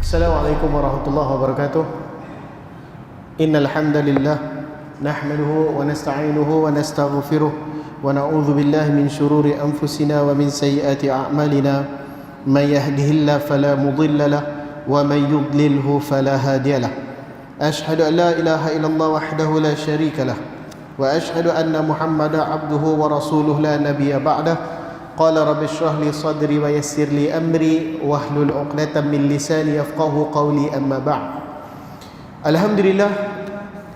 Assalamualaikum warahmatullahi wabarakatuh. Innal hamdalillah nahmaduhu wa nasta'inuhu wa nastaghfiruh wa na'udzu billahi min shururi anfusina wa min sayyiati a'malina. May yahdihillahu fala mudilla lahu wa may yudlilhu fala hadiya lahu. Ashhadu an la ilaha illallah wahdahu la syarika lahu wa ashhadu anna Muhammadan 'abduhu wa rasuluhu la nabiyya ba'dahu. Qala rabbi shrah li sadri wa yassir li amri wahlul 'uqdatam min lisani yafqahu qawli, amma ba'd. Alhamdulillah,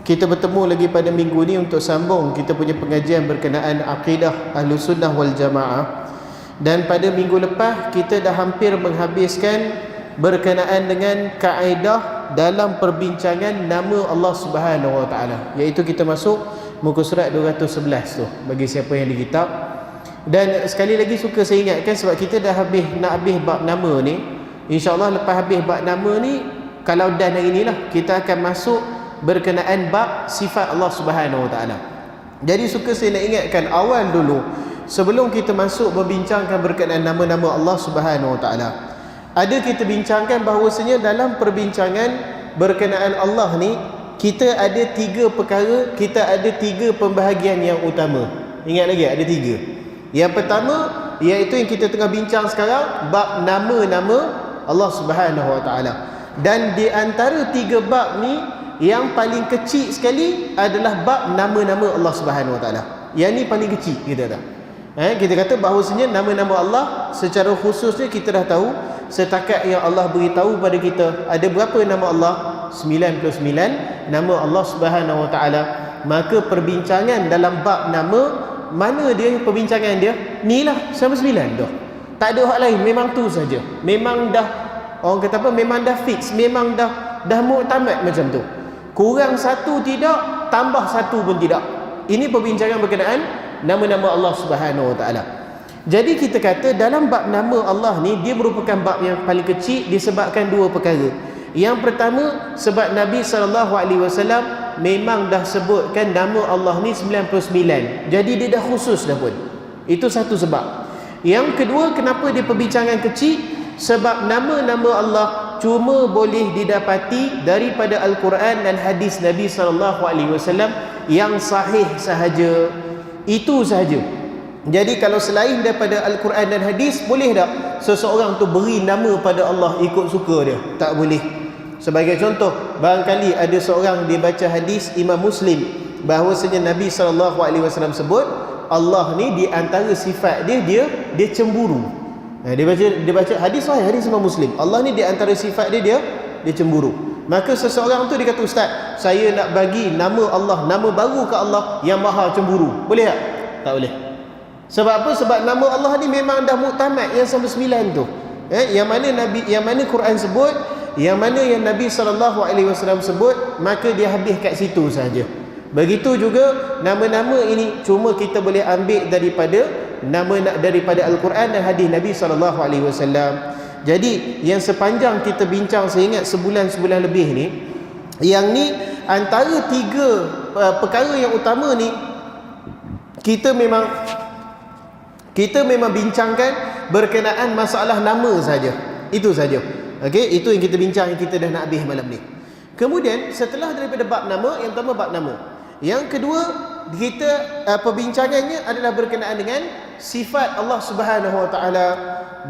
kita bertemu lagi pada minggu ni untuk sambung kita punya pengajian berkenaan akidah Ahlus Sunnah wal Jamaah. Dan pada minggu lepas kita dah hampir menghabiskan berkenaan dengan kaedah dalam perbincangan nama Allah Subhanahu wa taala, iaitu kita masuk muka surat 211 tu bagi siapa yang di kitab. Dan sekali lagi suka saya ingatkan, sebab kita dah nak habis bab nama ni. InsyaAllah lepas habis bab nama ni, kalau dah hari ni lah, kita akan masuk berkenaan bab sifat Allah Subhanahu Wa Taala. Jadi suka saya nak ingatkan awal dulu, sebelum kita masuk membincangkan berkenaan nama-nama Allah Subhanahu Wa Taala, ada kita bincangkan bahawasanya dalam perbincangan berkenaan Allah ni, kita ada tiga perkara, kita ada tiga pembahagian yang utama. Ingat lagi, ada tiga. Yang pertama, iaitu yang kita tengah bincang sekarang, bab nama-nama Allah Subhanahu Wa Taala. Dan di antara tiga bab ni, yang paling kecil sekali adalah bab nama-nama Allah Subhanahu Wa Taala. Yang ni paling kecil, kita tahu. Kita kata bahawasanya nama-nama Allah secara khususnya kita dah tahu. Setakat yang Allah beritahu pada kita, ada berapa nama Allah? 99 nama Allah Subhanahu Wa Taala. Maka perbincangan dalam bab nama, mana dia perbincangan dia? Ni lah, sama 9 dah. Tak ada hak lain, memang tu saja. Memang dah, orang kata apa, memang dah fix, memang dah muktamad macam tu. Kurang satu tidak, tambah satu pun tidak. Ini perbincangan berkenaan nama-nama Allah Subhanahu Wa Taala. Jadi kita kata dalam bab nama Allah ni, dia merupakan bab yang paling kecil disebabkan dua perkara. Yang pertama, sebab Nabi SAW memang dah sebutkan nama Allah ni 99. Jadi dia dah khusus dah pun. Itu satu sebab. Yang kedua, kenapa dia perbincangan kecil? Sebab nama-nama Allah cuma boleh didapati daripada Al-Quran dan hadis Nabi SAW yang sahih sahaja. Itu sahaja. Jadi kalau selain daripada Al-Quran dan hadis, boleh tak seseorang tu beri nama pada Allah ikut suka dia? Tak boleh. Sebagai contoh, barangkali ada seorang dia baca hadis Imam Muslim bahawasanya Nabi SAW sebut Allah ni di antara sifat dia cemburu. Dia baca hadis sahih, hadis Imam Muslim. Allah ni di antara sifat dia cemburu. Maka seseorang tu dia kata, "Ustaz, saya nak bagi nama Allah, nama baru ke Allah yang Maha Cemburu." Boleh tak? Tak boleh. Sebab apa? Sebab nama Allah ni memang dah muktamad yang sama 9 tu. Yang mana Quran sebut, yang mana yang Nabi SAW sebut, maka dia habis kat situ saja. Begitu juga nama-nama ini cuma kita boleh ambil daripada Al-Quran dan hadis Nabi SAW. Jadi yang sepanjang kita bincang, saya ingat sebulan lebih ni, yang ni antara tiga perkara yang utama ni, kita memang bincangkan berkenaan masalah nama saja. Itu saja. Okey, itu yang kita bincang, yang kita dah nak habis malam ni. Kemudian setelah daripada bab nama, yang pertama bab nama. Yang kedua, kita perbincangannya adalah berkenaan dengan sifat Allah Subhanahu Wa Taala,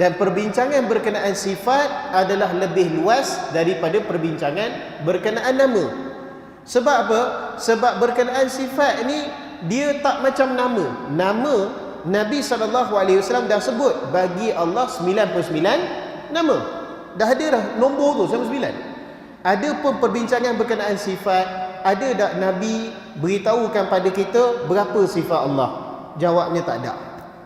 dan perbincangan berkenaan sifat adalah lebih luas daripada perbincangan berkenaan nama. Sebab apa? Sebab berkenaan sifat ni dia tak macam nama. Nama Nabi SAW dah sebut bagi Allah 99 nama. Dah ada dah nombor tu sama 9. Ada pun perbincangan berkenaan sifat, ada tak Nabi beritahukan pada kita berapa sifat Allah? Jawabnya tak ada.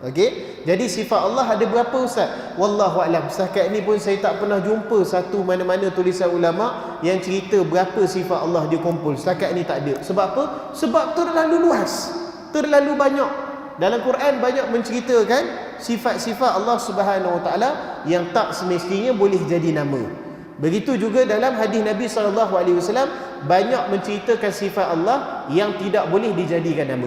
Okey? Jadi sifat Allah ada berapa, Ustaz? Wallahu a'lam. Setakat ni pun saya tak pernah jumpa satu mana-mana tulisan ulama yang cerita berapa sifat Allah dia kumpul. Setakat ni tak ada. Sebab apa? Sebab terlalu luas, terlalu banyak. Dalam Quran banyak menceritakan sifat-sifat Allah Subhanahu Wa Taala yang tak semestinya boleh jadi nama. Begitu juga dalam hadis Nabi SAW banyak menceritakan sifat Allah yang tidak boleh dijadikan nama.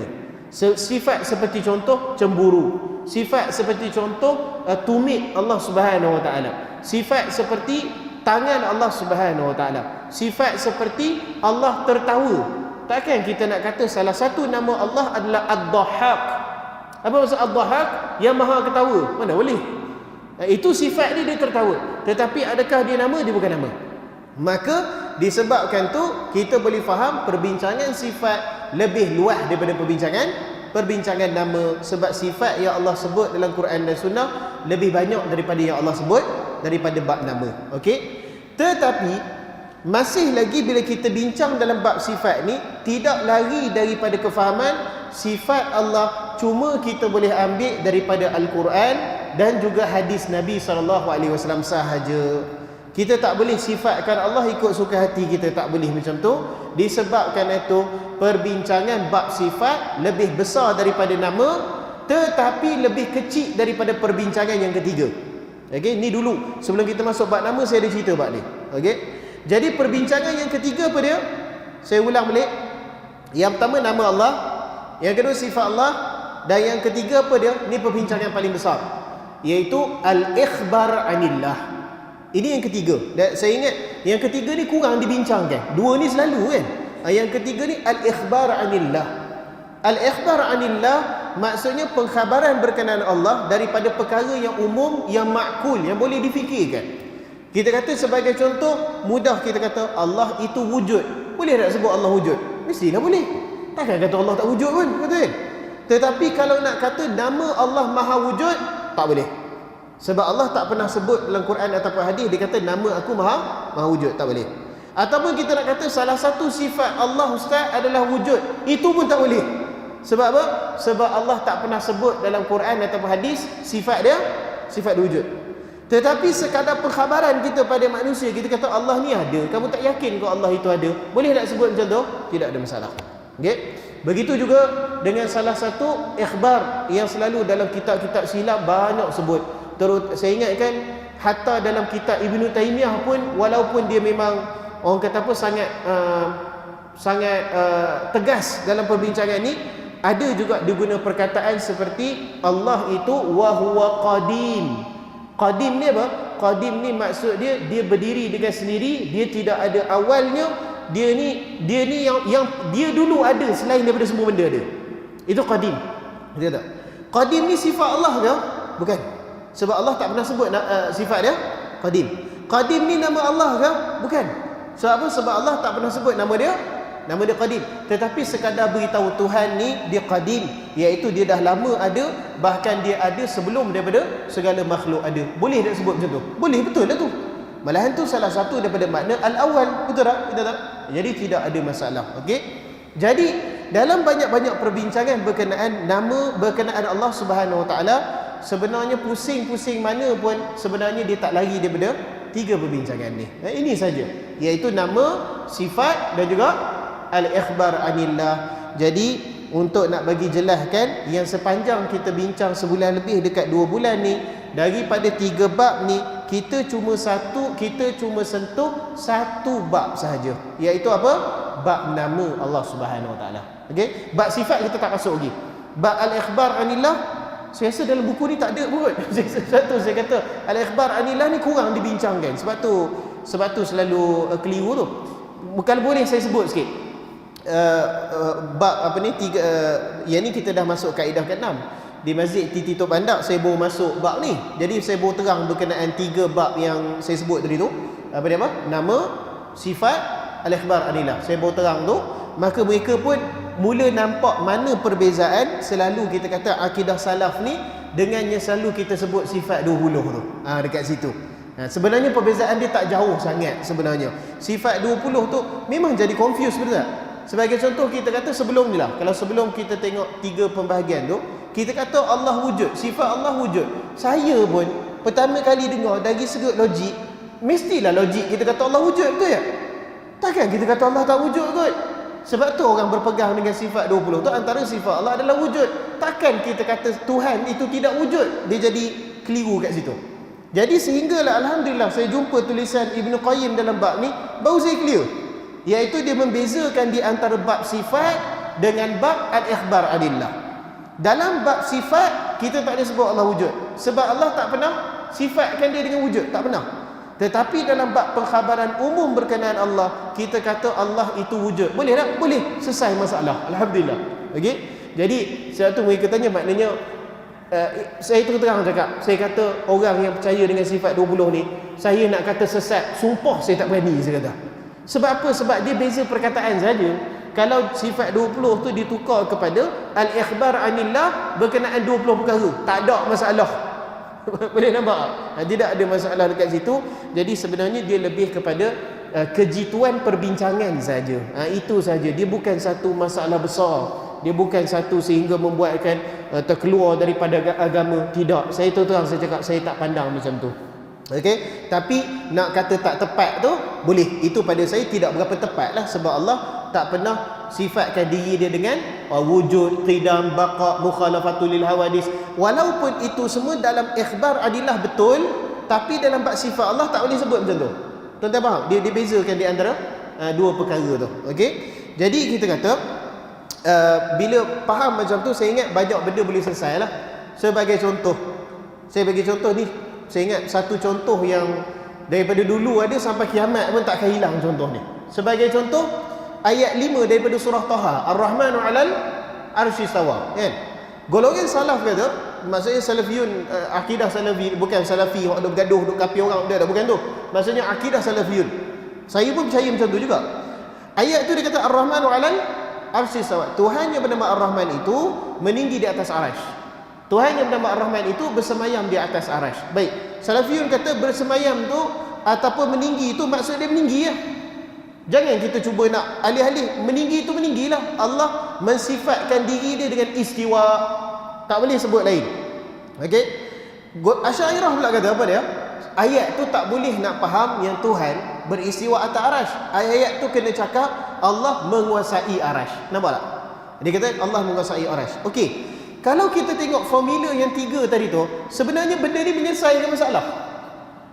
Sifat seperti contoh cemburu, sifat seperti contoh tumit Allah Subhanahu Wa Taala, sifat seperti tangan Allah Subhanahu Wa Taala. Sifat seperti Allah tertawa. Takkan kita nak kata salah satu nama Allah adalah Ad-Dhahhak. Apa maksud Ad-Dhahhak? Yang maha ketawa. Mana boleh? Itu sifat dia tertawa. Tetapi adakah dia nama? Dia bukan nama. Maka disebabkan tu kita boleh faham perbincangan sifat lebih luas daripada perbincangan nama, sebab sifat yang Allah sebut dalam Quran dan Sunnah lebih banyak daripada yang Allah sebut daripada bab nama. Okey. Tetapi masih lagi bila kita bincang dalam bab sifat ni, tidak lari daripada kefahaman sifat Allah cuma kita boleh ambil daripada Al-Quran dan juga hadis Nabi SAW sahaja. Kita tak boleh sifatkan Allah ikut suka hati kita, tak boleh macam tu. Disebabkan itu perbincangan bab sifat lebih besar daripada nama, tetapi lebih kecil daripada perbincangan yang ketiga. Okey, ni dulu sebelum kita masuk bab nama saya ada cerita bab ni. Okey. Jadi perbincangan yang ketiga apa dia? Saya ulang balik. Yang pertama nama Allah, yang kedua sifat Allah, dan yang ketiga apa dia? Ni perbincangan yang paling besar, iaitu al-ikhbar anillah. Ini yang ketiga. Dan saya ingat yang ketiga ni kurang dibincangkan. Dua ni selalu kan. Yang ketiga ni al-ikhbar anillah. Al-ikhbar anillah maksudnya pengkhabaran berkenaan Allah daripada perkara yang umum, yang makul, yang boleh difikirkan. Kita kata sebagai contoh, mudah kita kata Allah itu wujud. Boleh tak sebut Allah wujud? Mestilah boleh. Takkan kata Allah tak wujud pun, betul? Tetapi kalau nak kata nama Allah Maha Wujud, tak boleh. Sebab Allah tak pernah sebut dalam Quran ataupun hadis dia kata nama aku Maha Wujud, tak boleh. Ataupun kita nak kata salah satu sifat Allah Ustaz adalah wujud, itu pun tak boleh. Sebab apa? Sebab Allah tak pernah sebut dalam Quran ataupun hadis sifat dia wujud. Tetapi sekadar pengkhabaran kita pada manusia, kita kata Allah ni ada, kamu tak yakin kalau Allah itu ada, boleh tak sebut macam tu? Tidak ada masalah. Okey. Begitu juga dengan salah satu ikhbar yang selalu dalam kitab-kitab silap banyak sebut. Terus saya ingatkan hatta dalam kitab Ibnu Taimiyah pun, walaupun dia memang orang kata apa sangat tegas dalam perbincangan ni, ada juga diguna perkataan seperti Allah itu wa huwa qadim. Qadim ni apa? Qadim ni maksud dia berdiri dengan sendiri, dia tidak ada awalnya, dia ni yang dia dulu ada selain daripada semua benda dia. Itu qadim. Betul tak? Qadim ni sifat Allah ke? Bukan. Sebab Allah tak pernah sebut sifat dia qadim. Qadim ni nama Allah ke? Bukan. Sebab apa? Sebab Allah tak pernah sebut nama dia qadim. Tetapi sekadar beritahu Tuhan ni dia qadim, iaitu dia dah lama ada, bahkan dia ada sebelum daripada segala makhluk ada. Boleh tak sebut macam tu? Boleh, betul lah tu. Malahan tu salah satu daripada makna al-awwal, betul tak? Betul tak? Jadi tidak ada masalah. Okey. Jadi dalam banyak-banyak perbincangan berkenaan nama, berkenaan Allah Subhanahu Wa Taala, sebenarnya pusing-pusing mana pun sebenarnya dia tak lari daripada tiga perbincangan ni. Ini saja, iaitu nama, sifat dan juga al-ikhbar anillah. Jadi untuk nak bagi jelaskan, yang sepanjang kita bincang sebulan lebih, dekat 2 bulan ni, daripada 3 bab ni kita cuma sentuh satu bab sahaja, iaitu apa? Bab nama Allah Subhanahu Wa Taala. Okey, bab sifat kita tak masuk lagi. Bab al-ikhbar anillah, saya rasa dalam buku ni tak ada pun. Satu saya kata al-ikhbar anillah ni kurang dibincangkan. Sebab tu selalu keliru tu. Kalau boleh saya sebut sikit. Bab apa ni yang ni kita dah masuk kaedah ke-6 di Masjid Titi Tok Bandak. Saya baru masuk bab ni, jadi saya baru terang berkenaan 3 bab yang saya sebut tadi tu. Apa dia? Nama, sifat, al-ikhbar anillah. Saya baru terang tu. Maka mereka pun mula nampak mana perbezaan. Selalu kita kata akidah salaf ni dengannya selalu kita sebut sifat 20 tu. Dekat situ. Sebenarnya perbezaan dia tak jauh sangat sebenarnya. Sifat 20 tu memang jadi confuse, betul tak? Sebagai contoh kita kata sebelum ni lah, kalau sebelum kita tengok 3 pembahagian tu, kita kata Allah wujud, sifat Allah wujud. Saya pun pertama kali dengar dari segi logik, mestilah logik kita kata Allah wujud, betul tak? Takkan kita kata Allah tak wujud kot. Sebab tu orang berpegang dengan sifat 20 tu, antara sifat Allah adalah wujud. Takkan kita kata Tuhan itu tidak wujud. Dia jadi keliru kat situ. Jadi sehinggalah alhamdulillah saya jumpa tulisan Ibnu Qayyim dalam bab ni, baru saya clear, iaitu dia membezakan di antara bab sifat dengan bab al-ikhbar anillah. Dalam bab sifat kita tak ada sebut Allah wujud, sebab Allah tak pernah sifatkan dia dengan wujud, tak pernah. Tetapi dalam bab pengkhabaran umum berkenaan Allah, kita kata Allah itu wujud. Boleh tak? Boleh. Selesai masalah. Alhamdulillah. Okey. Jadi satu mereka tanya, maknanya saya terus terang cakap, saya kata orang yang percaya dengan sifat 20 ni, saya nak kata sesat, sumpah saya tak berani, saya kata. Sebab apa? Sebab dia beza perkataan saja. Kalau sifat 20 tu ditukar kepada al-ikhbar anillah berkenaan 20 perkara, tak ada masalah. Boleh nampak? Tidak ada masalah dekat situ. Jadi sebenarnya dia lebih kepada kejituan perbincangan saja. Itu saja. Dia bukan satu masalah besar. Dia bukan satu sehingga membuatkan terkeluar daripada agama. Tidak. Saya terang saya cakap, saya tak pandang macam tu. Okey, tapi nak kata tak tepat tu boleh. Itu pada saya tidak berapa tepat lah, sebab Allah tak pernah sifatkan diri dia dengan wujud, qidam, baqa, mukhalafatul lil hawadis. Walaupun itu semua dalam ikhbar adillah betul, tapi dalam bab sifat Allah tak boleh sebut macam tu. Tuan-tuan faham? Dia bezakan di antara dua perkara tu. Okey. Jadi kita kata bila faham macam tu, saya ingat banyak benda boleh selesai lah. Sebagai contoh, saya bagi contoh ni, saya ingat satu contoh yang daripada dulu ada sampai kiamat pun tak akan hilang contoh ni. Sebagai contoh, ayat 5 daripada surah Taha, Ar-Rahmanu 'alal arsy istawa, kan? Golongan salaf kata, maksudnya salafiyun, akidah salafi, bukan salafi hok duk gaduh duk kapi orang, dah bukan tu. Maksudnya akidah salafiyun. Saya pun percaya macam tu juga. Ayat tu dia kata Ar-Rahmanu 'alal arsy istawa. Tuhan yang bernama Ar-Rahman itu meninggi di atas arasy. Tuhan yang bernama Ar-Rahman itu bersemayam di atas arasy. Baik, salafiyun kata bersemayam tu ataupun meninggi itu maksud dia meninggi ya. Jangan kita cuba nak alih-alih. Meninggi itu meninggilah. Allah mensifatkan diri dia dengan istiwa. Tak boleh sebut lain. Okey. Asy'ariyah pula kata apa dia? Ayat tu tak boleh nak faham yang Tuhan beristiwa atas arasy. Ayat tu kena cakap Allah menguasai arasy. Nampak tak? Dia kata Allah menguasai arasy. Okey. Kalau kita tengok formula yang 3 tadi tu, sebenarnya benda ni menyelesaikan masalah.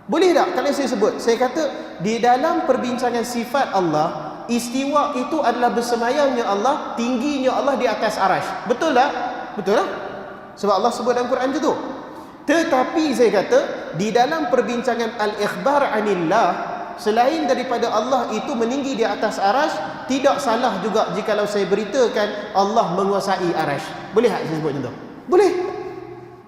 Boleh tak kalau saya sebut? Saya kata di dalam perbincangan sifat Allah, istiwa itu adalah bersemayamnya Allah, tingginya Allah di atas arasy. Betul tak? Betul tak? Sebab Allah sebut dalam Quran tu. Tetapi saya kata di dalam perbincangan al-ikhbar anillah, selain daripada Allah itu meninggi di atas arasy, tidak salah juga jikalau saya beritakan Allah menguasai arasy. Boleh tak saya sebut macam tu? Boleh.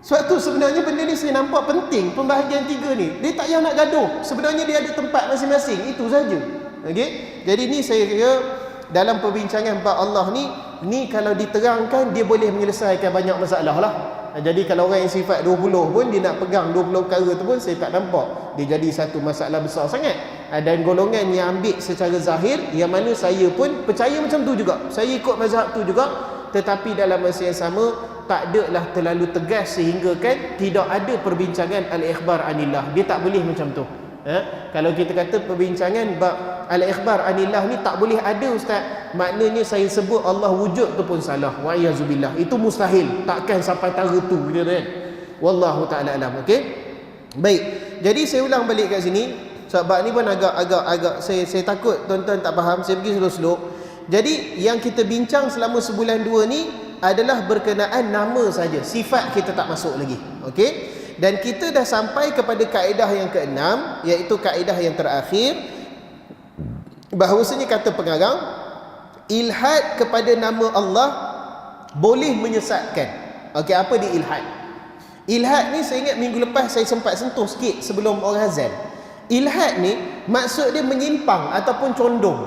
Sebab tu sebenarnya benda ni saya nampak penting, pembahagian 3 ni. Dia tak payah nak gaduh. Sebenarnya dia ada tempat masing-masing. Itu saja. Okey. Jadi ni saya kira dalam perbincangan bab Allah ni kalau diterangkan dia boleh menyelesaikan banyak masalah lah. Jadi kalau orang yang sifat 20 pun dia nak pegang 20 perkara tu pun saya tak nampak dia jadi satu masalah besar sangat. Dan golongan yang ambil secara zahir, yang mana saya pun percaya macam tu juga. Saya ikut mazhab tu juga, tetapi dalam masa yang sama tak adalah terlalu tegas sehingga kan tidak ada perbincangan al-ikhbar anillah. Dia tak boleh macam tu. Kalau kita kata perbincangan bab al-ikhbar anillah ni tak boleh ada ustaz, maknanya saya sebut Allah wujud tu pun salah. Wa iyazubillah. Itu mustahil. Takkan sampai tara tu gitu kan. Wallahu taala alam. Okey. Baik. Jadi saya ulang balik kat sini sebab ni pun agak saya takut tuan-tuan tak faham. Saya pergi slow-slow. Jadi yang kita bincang selama sebulan 2 ni adalah berkenaan nama saja. Sifat kita tak masuk lagi. Okey? Dan kita dah sampai kepada kaedah yang ke-6, iaitu kaedah yang terakhir, bahawasanya kata pengarang, ilhad kepada nama Allah boleh menyesatkan. Okey, apa dia ilhad? Ilhad ni saya ingat minggu lepas saya sempat sentuh sikit sebelum orang azan. Ilhad ni maksud dia menyimpang ataupun condong.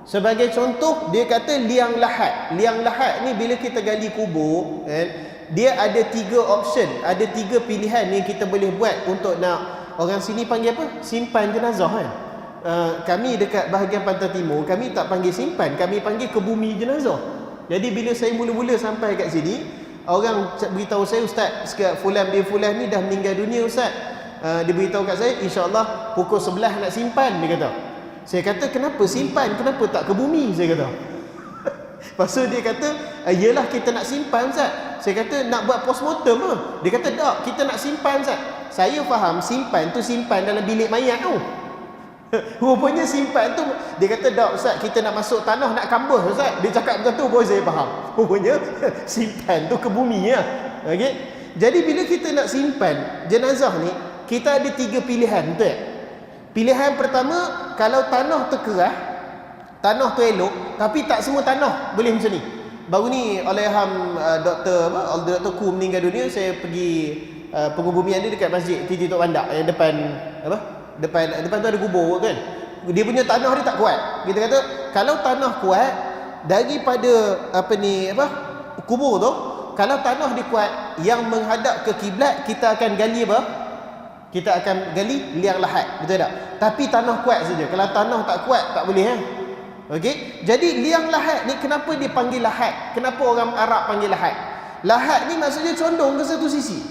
Sebagai contoh, dia kata liang lahat. Liang lahat ni bila kita gali kubur, kan, dia ada 3 option, ada 3 pilihan yang kita boleh buat untuk nak, orang sini panggil apa? Simpan jenazah kan. Kami dekat bahagian pantai timur, kami tak panggil simpan, kami panggil kebumi jenazah. Jadi bila saya mula-mula sampai kat sini, orang beritahu saya, ustaz, fulan bin fulan ni dah meninggal dunia ustaz. Dia beritahu kat saya, insya-Allah pukul 11 nak simpan, dia kata. Saya kata, kenapa simpan? Kenapa tak ke bumi? Saya kata. Lepas tu dia kata, yelah kita nak simpan Ustaz. Saya kata, nak buat postmortem ke? Dia kata, tak, kita nak simpan Ustaz. Saya faham simpan tu simpan dalam bilik mayat tu. Rupanya simpan tu, dia kata, tak Ustaz, kita nak masuk tanah nak kambus Ustaz. Dia cakap macam tu, baru saya faham. Rupanya simpan tu ke bumi lah. Okay? Jadi bila kita nak simpan jenazah ni, kita ada 3 pilihan, betul tak? Pilihan pertama, kalau tanah terkerah, tanah tu elok, tapi tak semua tanah boleh macam ni. Baru ni Allahyarham Dr. Ku meninggal dunia, saya pergi pengubumian dia dekat masjid Titi Tok Bandak yang depan depan tu ada kubur kan. Dia punya tanah dia tak kuat. Kita kata kalau tanah kuat daripada kubur tu, kalau tanah dia kuat yang menghadap ke kiblat, kita akan gali apa? Kita akan gali liang lahat, betul tak? Tapi tanah kuat saja. Kalau tanah tak kuat tak boleh Okey. Jadi liang lahat ni kenapa dipanggil lahat? Kenapa orang Arab panggil lahat? Lahat ni maksudnya condong ke satu sisi.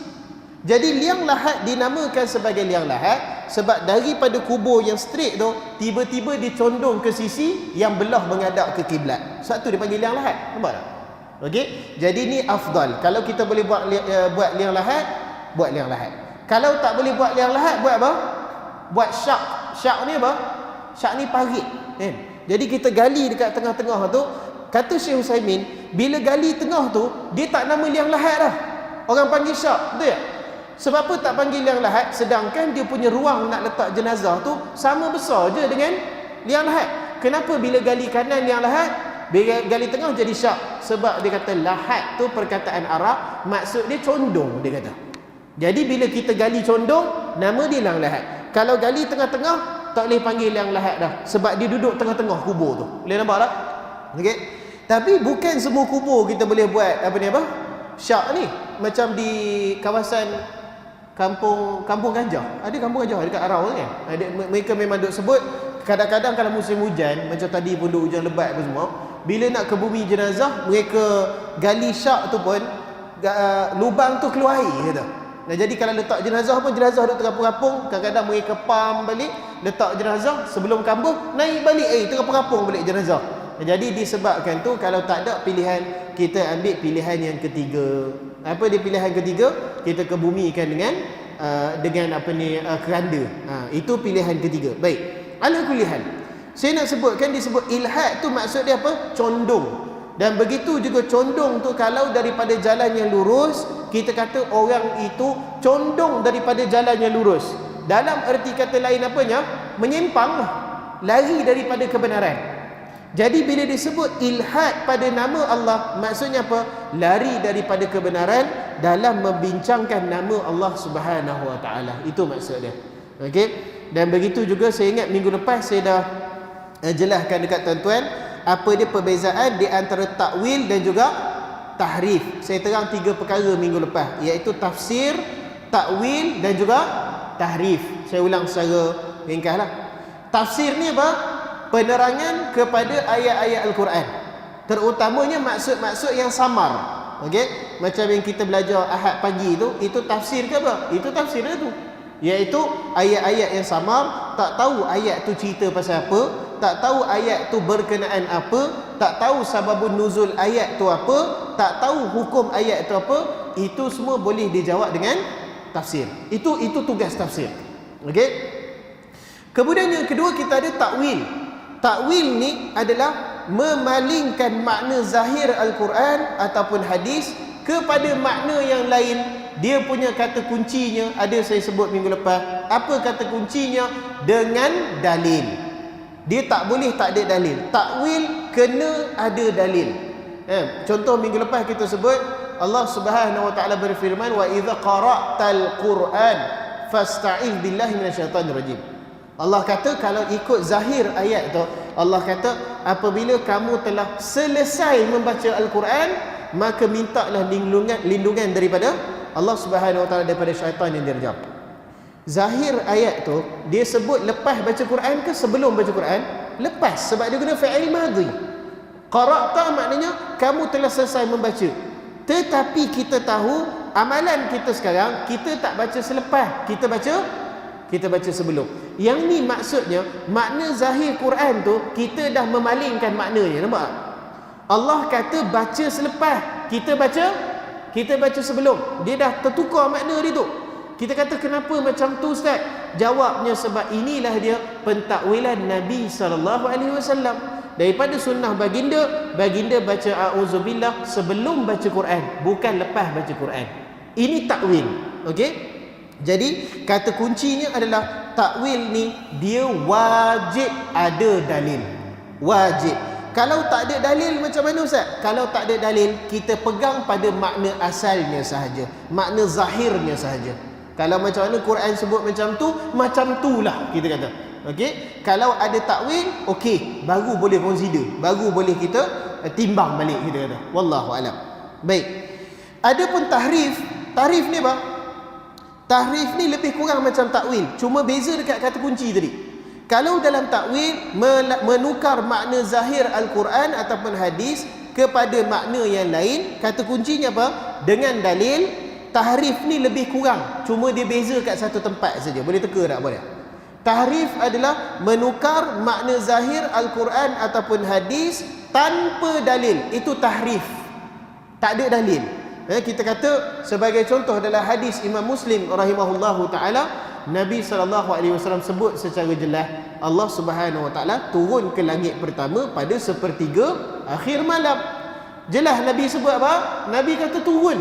Jadi liang lahat dinamakan sebagai liang lahat sebab daripada kubur yang straight tu tiba-tiba dicondong ke sisi yang belah menghadap ke kiblat. Sebab tu dipanggil liang lahat. Nampak tak? Okey. Jadi ni afdal. Kalau kita boleh buat liang lahat, buat liang lahat. Kalau tak boleh buat liang lahat, buat apa? Buat syak. Syak ni apa? Syak ni parit kan? Jadi kita gali dekat tengah-tengah tu. Kata Syekh Utsaimin, bila gali tengah tu, dia tak nama liang lahat dah. Orang panggil syak, betul tak? Sebab apa tak panggil liang lahat? Sedangkan dia punya ruang nak letak jenazah tu sama besar je dengan liang lahat. Kenapa bila gali kanan liang lahat, bila gali tengah jadi syak? Sebab dia kata lahat tu perkataan Arab, maksud dia condong, dia kata. Jadi bila kita gali condong, nama dia liang lahat. Kalau gali tengah-tengah, tak boleh panggil liang lahat dah, sebab dia duduk tengah-tengah kubur tu. Boleh nampak tak? Okey. Tapi bukan semua kubur kita boleh buat syak ni. Macam di kawasan kampung Gajah. Ada kampung Gajah dekat Arau kan? Mereka memang duk sebut kadang-kadang kalau musim hujan, macam tadi pun duk hujan lebat apa semua, bila nak ke bumi jenazah, mereka gali syak tu pun lubang tu keluar air kata. Nah, jadi kalau letak jenazah pun, jenazah duduk terapung-apung, kadang-kadang mereka pam balik, letak jenazah, sebelum kambuh, naik balik terapung-apung balik jenazah. Nah, jadi disebabkan tu, kalau tak ada pilihan, kita ambil pilihan yang ketiga. Apa dia pilihan ketiga? Kita kebumikan dengan keranda. Itu pilihan ketiga. Baik. Ala kulli hal, saya nak sebutkan, disebut ilhad tu maksud dia apa? Condong. Dan begitu juga condong tu, kalau daripada jalan yang lurus, kita kata orang itu condong daripada jalan yang lurus. Dalam erti kata lain apanya? Menyimpang, lari daripada kebenaran. Jadi bila disebut ilhad pada nama Allah, maksudnya apa? Lari daripada kebenaran dalam membincangkan nama Allah Subhanahu Wa Taala. Itu maksud dia. Okey. Dan begitu juga saya ingat minggu lepas saya dah jelaskan dekat tuan-tuan apa dia perbezaan di antara takwil dan juga tahrif. Saya terang 3 perkara minggu lepas, iaitu tafsir, takwil dan juga tahrif. Saya ulang secara ringkaslah. Tafsir ni apa? Penerangan kepada ayat-ayat Al-Quran, terutamanya maksud-maksud yang samar. Okey, macam yang kita belajar Ahad pagi tu, itu tafsir ke apa? Itu tafsir dia tu, iaitu ayat-ayat yang samar, tak tahu ayat tu cerita pasal apa, tak tahu ayat tu berkenaan apa, tak tahu sababun nuzul ayat tu apa, tak tahu hukum ayat tu apa. Itu semua boleh dijawab dengan tafsir. Itu tugas tafsir. Okey. Kemudian yang kedua, kita ada takwil. Takwil ni adalah memalingkan makna zahir Al-Quran ataupun hadis kepada makna yang lain. Dia punya kata kuncinya ada, saya sebut minggu lepas. Apa kata kuncinya? Dengan dalil. Dia tak boleh tak ada dalil. Takwil kena ada dalil. Contoh minggu lepas kita sebut Allah Subhanahu Wa Taala berfirman, wa idza qara'tal Quran fasta'iz billahi minasyaitanir rajim. Allah kata kalau ikut zahir ayat tu, Allah kata apabila kamu telah selesai membaca Al-Quran, maka mintalah lindungan daripada Allah Subhanahu Wa Taala daripada syaitan yang dirjam. Zahir ayat tu dia sebut lepas baca Quran ke sebelum baca Quran? Lepas, sebab dia guna fa'il madhi. Qara'ta maknanya kamu telah selesai membaca. Tetapi kita tahu amalan kita sekarang, kita tak baca selepas, kita baca sebelum. Yang ni maksudnya makna zahir Quran tu kita dah memalingkan maknanya. Nampak? Allah kata baca selepas, kita baca sebelum. Dia dah tertukar makna dia tu. Kita kata kenapa macam tu Ustaz? Jawabnya sebab inilah dia pentakwilan Nabi SAW. Daripada sunnah baginda baca a'udzubillah sebelum baca Quran, bukan lepas baca Quran. Ini takwil. Okey? Jadi kata kuncinya adalah takwil ni dia wajib ada dalil. Wajib. Kalau tak ada dalil macam mana Ustaz? Kalau tak ada dalil, kita pegang pada makna asalnya sahaja, makna zahirnya sahaja. Kalau macam mana Quran sebut macam tulah kita kata. Okey, kalau ada takwil, okey, baru boleh consider, baru boleh kita timbang balik kita kata. Wallahu alam. Baik. Adapun tahrif ni apa? Tahrif ni lebih kurang macam takwil, cuma beza dekat kata kunci tadi. Kalau dalam takwil menukar makna zahir Al-Quran ataupun hadis kepada makna yang lain, kata kuncinya apa? Dengan dalil. Tahrif ni lebih kurang, cuma dia beza kat satu tempat saja. Boleh teka tak boleh? Tahrif adalah menukar makna zahir Al-Quran ataupun hadis tanpa dalil. Itu tahrif. Tak ada dalil. Kita kata sebagai contoh dalam hadis Imam Muslim rahimahullahu ta'ala, Nabi SAW sebut secara jelas Allah Subhanahu Wa Ta'ala turun ke langit pertama pada sepertiga akhir malam. Jelas Nabi sebut apa? Nabi kata turun.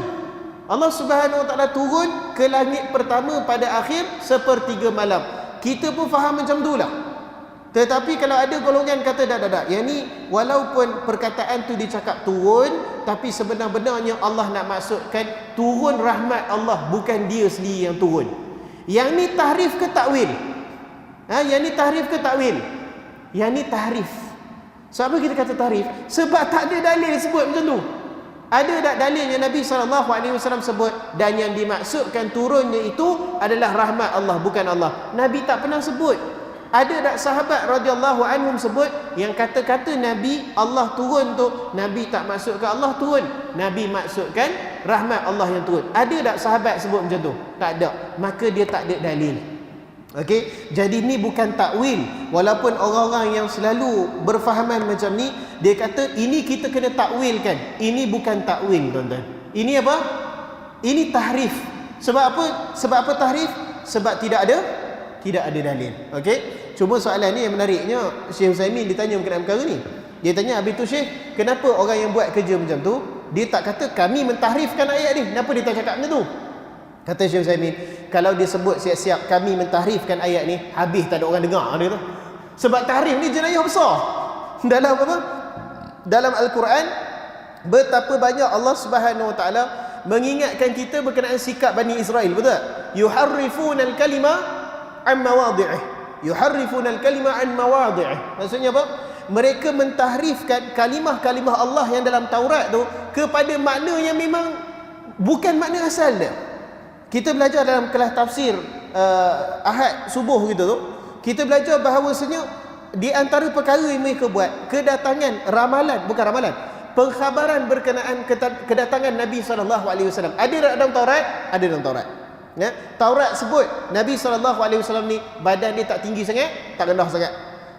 Allah Subhanahu Wa Ta'ala turun ke langit pertama pada akhir sepertiga malam. Kita pun faham macam itulah. Tetapi kalau ada golongan kata tak. Yang ni walaupun perkataan tu dicakap turun, tapi sebenar-benarnya Allah nak maksudkan turun rahmat Allah, bukan dia sendiri yang turun. Yang ni tahrif ke takwil? Yang ni tahrif ke takwil? Yang ni tahrif. Sebab apa kita kata tahrif? Sebab tak ada dalil sebut macam tu. Ada tak dalil yang Nabi SAW sebut dan yang dimaksudkan turunnya itu adalah rahmat Allah, bukan Allah? Nabi tak pernah sebut. Ada tak sahabat radhiyallahu anhum sebut yang kata-kata Nabi Allah turun tu, Nabi tak maksudkan Allah turun, Nabi maksudkan rahmat Allah yang turun? Ada tak sahabat sebut macam tu? Tak ada. Maka dia tak ada dalil. Okey, jadi ni bukan takwil. Walaupun orang-orang yang selalu berfahaman macam ni, dia kata ini kita kena takwilkan. Ini bukan takwil, tuan-tuan. Ini apa? Ini tahrif. Sebab apa? Sebab apa tahrif? Sebab tidak ada dalil. Okey? Cuma soalan ni yang menariknya, Syekh Utsaimin ditanya mengenai perkara ni. Dia tanya, habis tu Syekh, kenapa orang yang buat kerja macam tu, dia tak kata kami mentahrifkan ayat ni? Kenapa dia tak cakap macam tu? Kata Syekh Utsaimin, kalau dia sebut siap-siap kami mentahrifkan ayat ni, habis tak ada orang dengar dia tu. Sebab tahrif ni jenayah besar. Dalam apa? Dalam Al-Quran, betapa banyak Allah Subhanahu Wa Ta'ala mengingatkan kita berkenaan sikap Bani Israel, betul tak? Yuharrifuna al-kalima an mawadhi'ih. Yuharrifuna al-kalima an mawadhi'ih. Maksudnya apa? Mereka mentahrifkan kalimah-kalimah Allah yang dalam Taurat tu kepada makna yang memang bukan makna asal dia. Kita belajar dalam kelas tafsir Ahad subuh gitu tu, kita belajar bahawasanya di antara perkara yang mereka buat, kedatangan ramalan, bukan ramalan, pengkhabaran berkenaan kedatangan Nabi SAW. Ada tak dalam Taurat? Ada dalam Taurat. Ya? Taurat sebut Nabi SAW ni badan dia tak tinggi sangat, tak rendah sangat,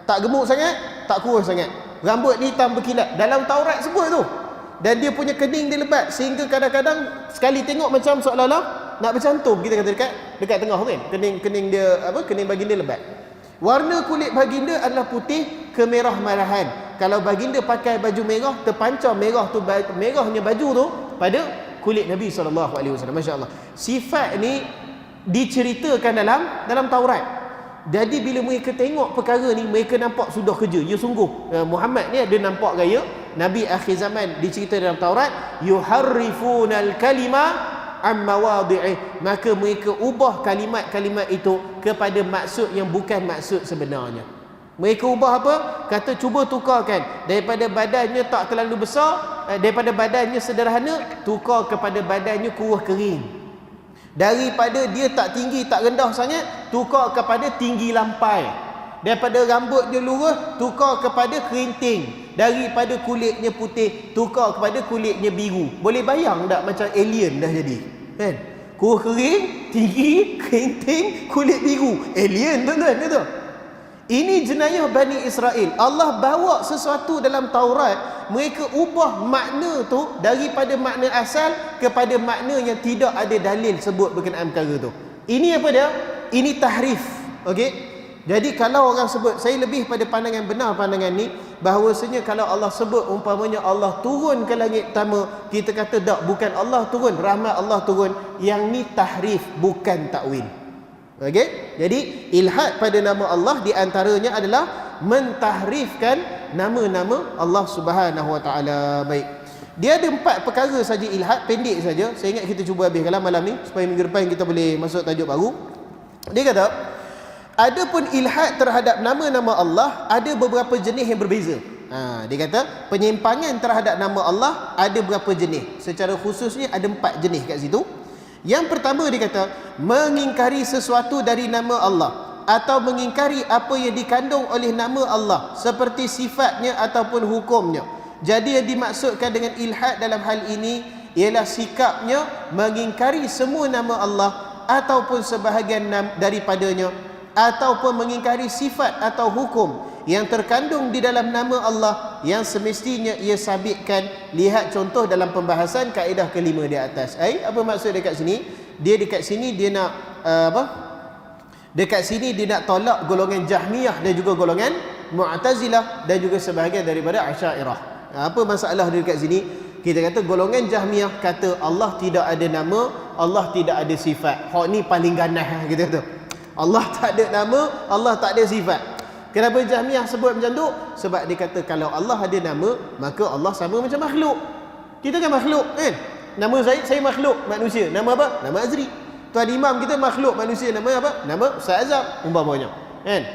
tak gemuk sangat, tak kurus sangat, rambut ni hitam berkilat. Dalam Taurat sebut tu. Dan dia punya kening dia lebat sehingga kadang-kadang sekali tengok macam seolah-olah nak bercantum, kita kata dekat tengah kan. Kening dia apa? Kening baginda lebat. Warna kulit baginda adalah putih kemerah-merahan. Kalau baginda pakai baju merah, terpancar merah tu, merahnya baju tu pada kulit Nabi SAW. Masya-Allah. Sifat ni diceritakan dalam Taurat. Jadi bila mereka tengok perkara ni, mereka nampak sudah kerja. Ya sungguh Muhammad ni ada nampak gaya Nabi akhir zaman. Dicerita dalam Taurat, yuharrifunal kalima an mawadhi'ih. Maka mereka ubah kalimat-kalimat itu kepada maksud yang bukan maksud sebenarnya. Mereka ubah apa? Kata cuba tukarkan daripada badannya tak terlalu besar, daripada badannya sederhana, tukar kepada badannya kurus kering. Daripada dia tak tinggi tak rendah sangat, tukar kepada tinggi lampai. Daripada rambut dia lurus, tukar kepada kerinting. Daripada kulitnya putih, tukar kepada kulitnya biru. Boleh bayang tak macam alien dah jadi? Kan? Kurus kering, tinggi, kerinting, kulit biru. Alien tuan-tuan tu. Ini jenayah Bani Israel. Allah bawa sesuatu dalam Taurat, mereka ubah makna tu daripada makna asal kepada makna yang tidak ada dalil sebut berkenaan perkara tu. Ini apa dia? Ini tahrif. Okey? Jadi kalau orang sebut, saya lebih pada pandangan benar pandangan ni, bahawasanya kalau Allah sebut umpamanya Allah turun ke langit pertama, kita kata tak, bukan Allah turun, rahmat Allah turun. Yang ni tahrif, bukan takwil. Okey? Jadi ilhad pada nama Allah di antaranya adalah mentahrifkan nama-nama Allah Subhanahu Wa Taala. Baik. Dia ada 4 perkara saja ilhad, pendek saja. Saya ingat kita cuba habiskanlah malam ni supaya minggu depan kita boleh masuk tajuk baru. Dia kata, adapun ilhad terhadap nama-nama Allah ada beberapa jenis yang berbeza. Dia kata penyimpangan terhadap nama Allah ada berapa jenis. Secara khususnya ada 4 jenis kat situ. Yang pertama dia kata mengingkari sesuatu dari nama Allah atau mengingkari apa yang dikandung oleh nama Allah seperti sifatnya ataupun hukumnya. Jadi yang dimaksudkan dengan ilhad dalam hal ini ialah sikapnya mengingkari semua nama Allah ataupun sebahagian daripadanya, ataupun mengingkari sifat atau hukum yang terkandung di dalam nama Allah yang semestinya ia sabitkan. Lihat contoh dalam pembahasan kaedah kelima di atas. Apa maksud dekat sini? Dekat sini dia nak dekat sini dia nak tolak golongan Jahmiyah dan juga golongan Mu'tazilah dan juga sebahagian daripada Asy'ariyah. Apa masalah dia dekat sini? Kita kata golongan Jahmiyah kata Allah tidak ada nama, Allah tidak ada sifat. Hak ni paling ganas kita kata. Allah tak ada nama, Allah tak ada sifat. Kenapa Jahmiyah sebut macam tu? Sebab dia kata kalau Allah ada nama, maka Allah sama macam makhluk. Kita kan makhluk kan? Nama saya makhluk manusia. Nama apa? Nama Azri. Tuan Imam kita makhluk manusia. Nama apa? Nama Ustaz Azam umpamanya. Kan?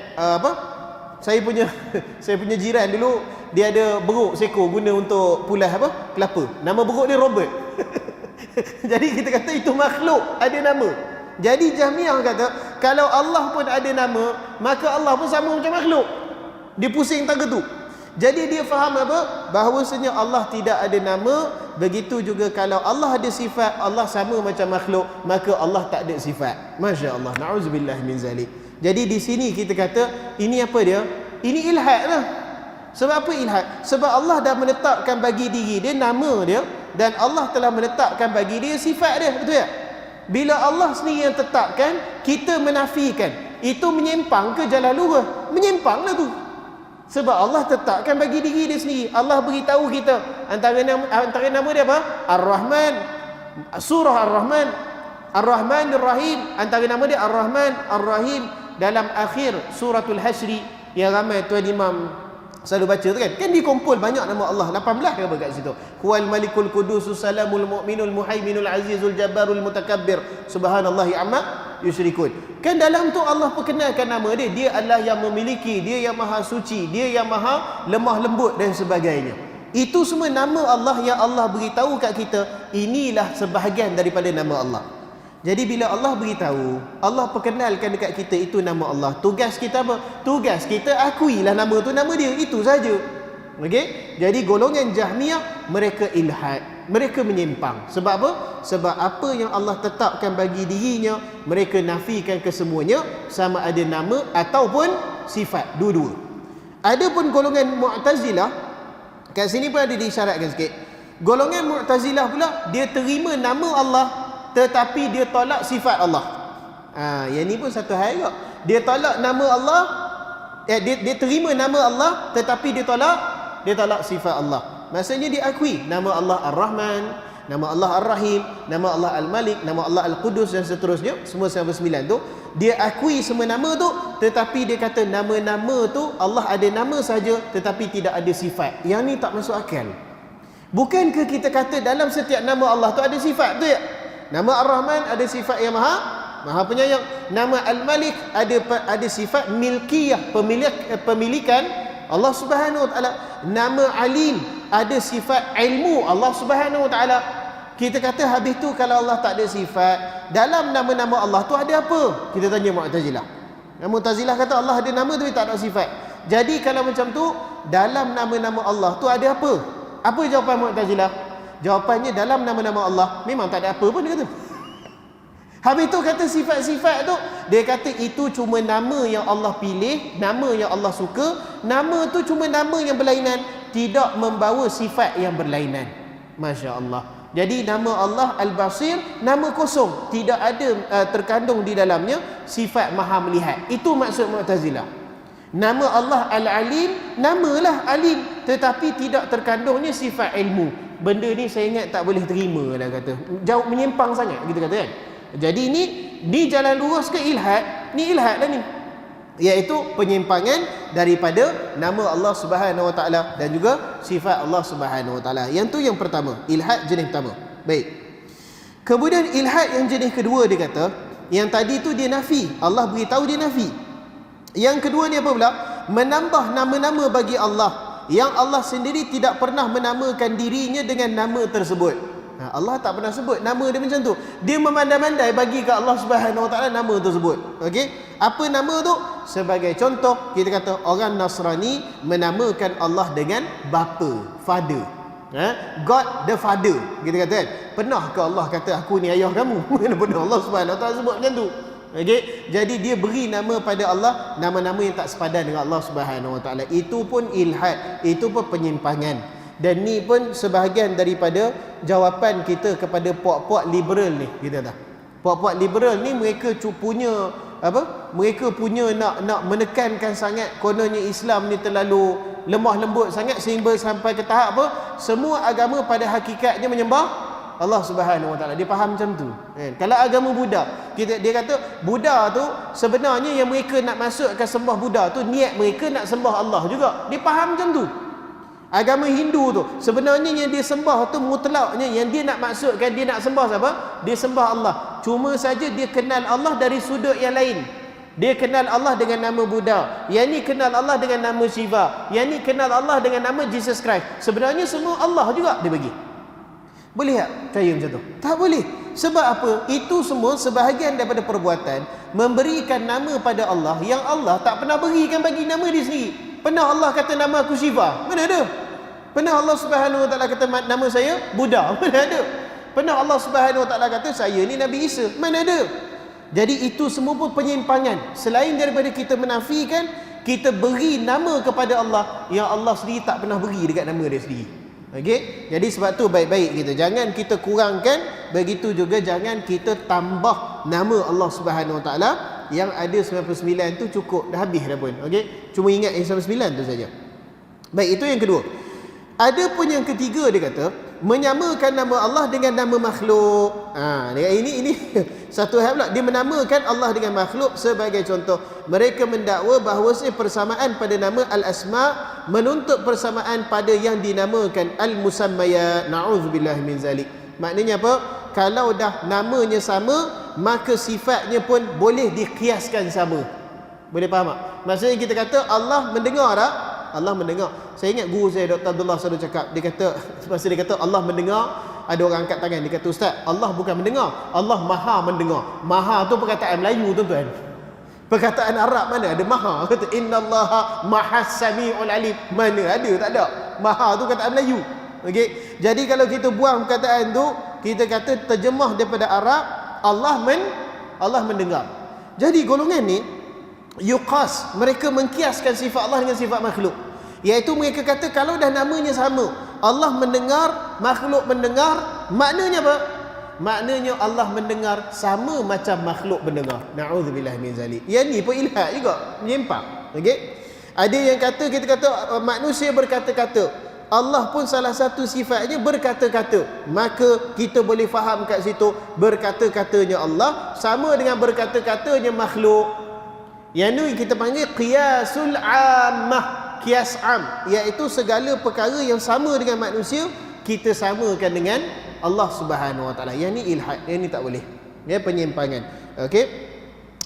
Saya punya jiran dulu dia ada beruk seekor guna untuk pulas kelapa. Nama beruk dia Robert. Jadi kita kata itu makhluk, ada nama. Jadi Jahmiyah kata kalau Allah pun ada nama, maka Allah pun sama macam makhluk. Dia pusing tak tu. Jadi dia faham bahawasanya Allah tidak ada nama. Begitu juga kalau Allah ada sifat, Allah sama macam makhluk, maka Allah tak ada sifat. Masya-Allah, na'udzubillah min zalik. Jadi di sini kita kata ini apa dia? Ini ilhad lah. Sebab apa ilhad? Sebab Allah dah menetapkan bagi diri dia nama dia, dan Allah telah menetapkan bagi dia sifat dia, betul tak? Bila Allah sendiri yang tetapkan, kita menafikan, itu menyimpang ke jalan lurus? Menyimpanglah tu. Sebab Allah tetapkan bagi diri dia sendiri. Allah beritahu kita antara nama dia apa? Ar-Rahman. Surah Ar-Rahman. Ar-Rahman Ar-Rahim. Antara nama dia Ar-Rahman Ar-Rahim. Dalam akhir suratul Hasyri yang ramai tuan imam selalu baca tu kan dikumpul banyak nama Allah, 18 ke apa kat situ. Huwal malikul qudusus salamul mu'minul muhaiminul azizul jabbarul mutakabbir subhanallahi amma yusyrikun. Kan dalam tu Allah perkenalkan nama dia. Dia adalah yang memiliki, dia yang maha suci, dia yang maha lemah lembut dan sebagainya. Itu semua nama Allah yang Allah beritahu kat kita. Inilah sebahagian daripada nama Allah. Jadi bila Allah beritahu, Allah perkenalkan dekat kita itu nama Allah. Tugas kita apa? Tugas kita akuilah nama tu nama dia, itu saja. Okey? Jadi golongan Jahmiyah mereka ilhad, mereka menyimpang. Sebab apa? Sebab apa yang Allah tetapkan bagi dirinya, mereka nafikan kesemuanya, sama ada nama ataupun sifat, dua-dua. Adapun golongan Mu'tazilah, kat sini pun ada diisyaratkan sikit. Golongan Mu'tazilah pula dia terima nama Allah tetapi dia tolak sifat Allah. Yang ni pun satu hal juga. Dia tolak nama Allah, dia terima nama Allah tetapi dia tolak sifat Allah. Maksudnya dia akui nama Allah Ar-Rahman, nama Allah Ar-Rahim, nama Allah Al-Malik, nama Allah Al-Qudus dan seterusnya, semua sampai 9 tu. Dia akui semua nama tu, tetapi dia kata nama-nama tu Allah ada nama saja tetapi tidak ada sifat. Yang ni tak masuk akal. Bukankah kita kata dalam setiap nama Allah tu ada sifat tu ya? Nama Ar-Rahman ada sifat yang maha penyayang. Nama Al-Malik ada sifat milkiyah, pemilikan Allah Subhanahu Wa Taala. Nama Alim ada sifat ilmu Allah Subhanahu Wa Taala. Kita kata habis tu kalau Allah tak ada sifat, dalam nama-nama Allah tu ada apa? Kita tanya Mu'tazilah. Mu'tazilah kata Allah ada nama tapi tak ada sifat. Jadi kalau macam tu, dalam nama-nama Allah tu ada apa? Apa jawapan Mu'tazilah? Jawapannya dalam nama-nama Allah memang tak ada apa pun dia kata. Habis tu kata sifat-sifat tu, dia kata itu cuma nama yang Allah pilih, nama yang Allah suka. Nama tu cuma nama yang berlainan, tidak membawa sifat yang berlainan. Masya Allah. Jadi nama Allah Al-Basir, nama kosong, tidak ada terkandung di dalamnya sifat maha melihat. Itu maksud Mu'tazilah. Nama Allah Al-Alim, namalah Alim, tetapi tidak terkandungnya sifat ilmu. Benda ni saya ingat tak boleh terima lah kata. Jauh menyimpang sangat kita kata kan. Jadi ni jalan lurus ke ilhad? Ni ilhad lah ni, iaitu penyimpangan daripada nama Allah Subhanahu Wa Taala dan juga sifat Allah Subhanahu Wa Taala. Yang tu yang pertama, ilhad jenis pertama. Baik. Kemudian ilhad yang jenis kedua, dia kata, yang tadi tu dia nafi, Allah beritahu dia nafi. Yang kedua ni apa pula? Menambah nama-nama bagi Allah yang Allah sendiri tidak pernah menamakan dirinya dengan nama tersebut. Allah tak pernah sebut nama dia macam tu. Dia memandai-mandai bagi ke Allah Subhanahu Wa Taala nama tersebut. Okey? Apa nama tu? Sebagai contoh, kita kata orang Nasrani menamakan Allah dengan bapa, father. God the Father, kita kata kan. Pernah ke Allah kata aku ni ayah kamu? Mana pernah Allah Subhanahu Wa Taala sebut macam tu. Okey? Jadi dia beri nama pada Allah nama-nama yang tak sepadan dengan Allah Subhanahu Wa Taala. Itu pun ilhad, itu pun penyimpangan. Dan ni pun sebahagian daripada jawapan kita kepada puak-puak liberal ni, kita tahu. Puak-puak liberal ni mereka punya apa? Mereka punya nak menekankan sangat kononnya Islam ni terlalu lemah lembut sangat sehingga sampai ke tahap apa? Semua agama pada hakikatnya menyembah Allah Subhanahu Wa Taala. Dia faham macam tu. Kalau agama Buddha, dia kata Buddha tu sebenarnya yang mereka nak masukkan sembah Buddha tu niat mereka nak sembah Allah juga. Dia faham macam tu. Agama Hindu tu sebenarnya yang dia sembah tu mutlaknya, yang dia nak maksudkan dia nak sembah siapa? Dia sembah Allah. Cuma saja dia kenal Allah dari sudut yang lain. Dia kenal Allah dengan nama Buddha, yang ni kenal Allah dengan nama Shiva, yang ni kenal Allah dengan nama Jesus Christ. Sebenarnya semua Allah juga dia bagi. Boleh tak percaya macam tu? Tak boleh. Sebab apa? Itu semua sebahagian daripada perbuatan memberikan nama pada Allah yang Allah tak pernah berikan bagi nama dia sendiri. Pernah Allah kata nama aku Shiva? Mana ada? Pernah Allah Subhanahu Wa Taala kata nama saya Buddha? Mana ada? Pernah Allah Subhanahu Wa Taala kata saya ni Nabi Isa? Mana ada? Jadi itu semua pun penyimpangan. Selain daripada kita menafikan, kita beri nama kepada Allah yang Allah sendiri tak pernah beri dekat nama dia sendiri. Okey? Jadi sebab tu baik-baik kita jangan kita kurangkan, begitu juga jangan kita tambah nama Allah Subhanahu Wa Taala. Yang ada 99 tu cukup, dah habis dah pun. Okey? Cuma ingat yang 99 tu saja. Baik, itu yang kedua. Ada pun yang ketiga, dia kata menyamakan nama Allah dengan nama makhluk. Ini satu hal pula, dia menamakan Allah dengan makhluk. Sebagai contoh, mereka mendakwa bahawa persamaan pada nama al-asma menuntut persamaan pada yang dinamakan al-musammayat. Na'udzubillah min zalik. Maknanya apa? Kalau dah namanya sama, maka sifatnya pun boleh dikiaskan sama. Boleh faham tak? Maksudnya kita kata Allah mendengar tak? Allah mendengar. Saya ingat guru saya Dr. Abdullah selalu cakap, dia kata masa dia kata Allah mendengar, ada orang angkat tangan, dia kata ustaz, Allah bukan mendengar, Allah maha mendengar. Maha tu perkataan Melayu tuan-tuan. Perkataan Arab mana ada maha? Kata innallaha mahas-sami'ul alim. Mana ada? Tak ada. Maha tu perkataan Melayu. Okey. Jadi kalau kita buang perkataan tu, kita kata terjemah daripada Arab, Allah mendengar. Jadi golongan ni yuqas, mereka mengkiaskan sifat Allah dengan sifat makhluk. Iaitu mereka kata kalau dah namanya sama, Allah mendengar, makhluk mendengar, maknanya apa? Maknanya Allah mendengar sama macam makhluk mendengar. Na'udzubillah min zalik. Yang ni pun ilhad juga, menyimpang. Okey? Ada yang kata, kita kata manusia berkata-kata. Allah pun salah satu sifatnya berkata-kata. Maka kita boleh faham kat situ berkata-katanya Allah sama dengan berkata-katanya makhluk. Yang ni kita panggil qiyasul ammah, qiyas am, iaitu segala perkara yang sama dengan manusia kita samakan dengan Allah Subhanahu Wa Taala. Yang ni ilhad, yang ni tak boleh. Ya, penyimpangan. Okey.